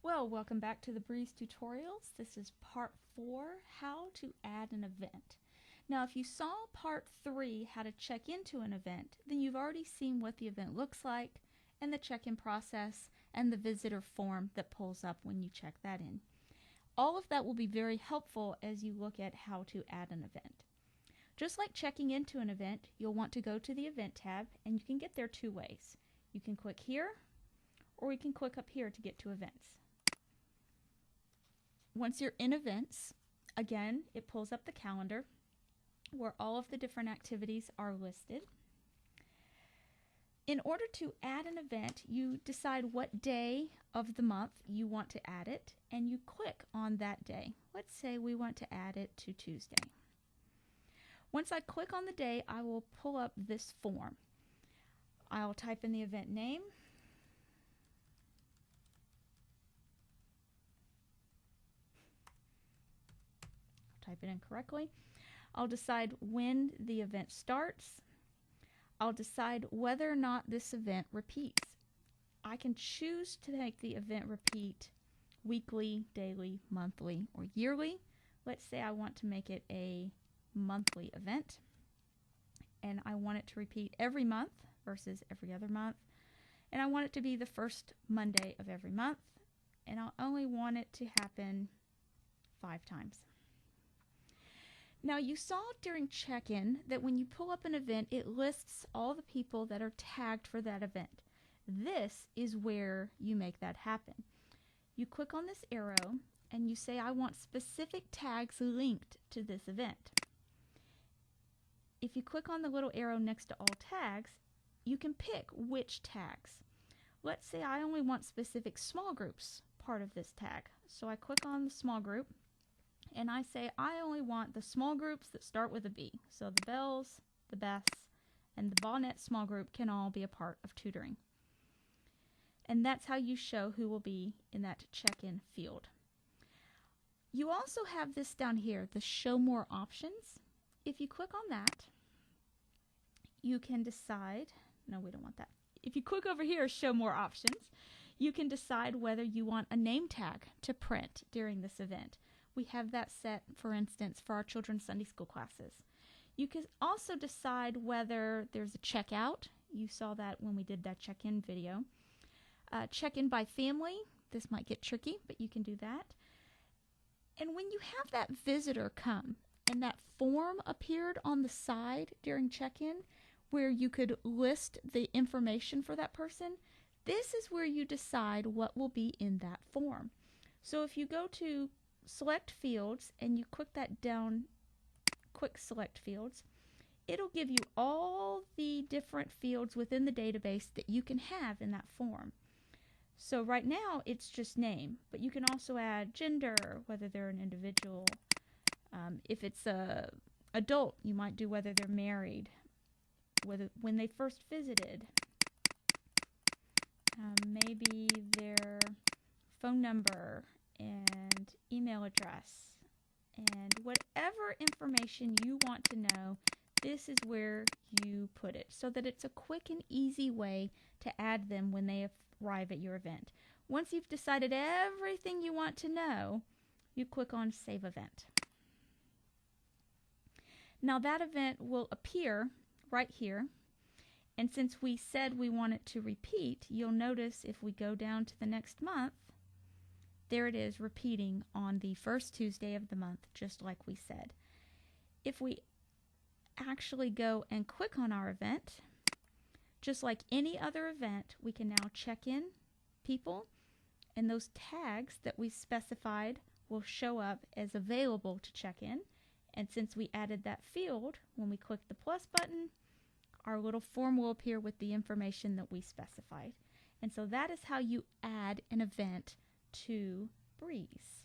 Well, welcome back to the Breeze tutorials. This is part 4, how to add an event. Now, if you saw part 3, how to check into an event, then you've already seen what the event looks like and the check-in process and the visitor form that pulls up when you check that in. All of that will be very helpful as you look at how to add an event. Just like checking into an event, you'll want to go to the Event tab, and you can get there two ways. You can click here, or you can click up here to get to Events. Once you're in Events, again, it pulls up the calendar where all of the different activities are listed. In order to add an event, you decide what day of the month you want to add it, and you click on that day. Let's say we want to add it to Tuesday. Once I click on the day, I will pull up this form. I'll type in the event name. Type it in correctly. I'll decide when the event starts. I'll decide whether or not this event repeats. I can choose to make the event repeat weekly, daily, monthly, or yearly. Let's say I want to make it a monthly event, and I want it to repeat every month versus every other month, and I want it to be the first Monday of every month, and I'll only want it to happen 5 times. Now, you saw during check-in that when you pull up an event, it lists all the people that are tagged for that event. This is where you make that happen. You click on this arrow and you say, I want specific tags linked to this event. If you click on the little arrow next to all tags, you can pick which tags. Let's say I only want specific small groups part of this tag. So I click on the small group, and I say I only want the small groups that start with a B. So the Bells, the Beths, and the Bonnet small group can all be a part of tutoring. And that's how you show who will be in that check-in field. You also have this down here, the Show More options. If you click on that, you can decide, no, we don't want that. If you click over here, Show More options, you can decide whether you want a name tag to print during this event. We have that set, for instance, for our children's Sunday school classes. You can also decide whether there's a checkout. You saw that when we did that check-in video. Check-in by family. This might get tricky, but you can do that. And when you have that visitor come and that form appeared on the side during check-in where you could list the information for that person, this is where you decide what will be in that form. So if you go to Select Fields and you click that down, Quick Select Fields, it'll give you all the different fields within the database that you can have in that form. So right now it's just name, but you can also add gender, whether they're an individual. If it's a adult, you might do whether they're married, whether when they first visited, maybe their phone number and email address, and whatever information you want to know, this is where you put it so that it's a quick and easy way to add them when they arrive at your event. Once you've decided everything you want to know, you click on Save Event. Now that event will appear right here, and since we said we want it to repeat, you'll notice if we go down to the next month, there it is repeating on the first Tuesday of the month, just like we said. If we actually go and click on our event, just like any other event, we can now check in people, and those tags that we specified will show up as available to check in. And since we added that field, when we click the plus button, our little form will appear with the information that we specified. And so that is how you add an event to Breeze.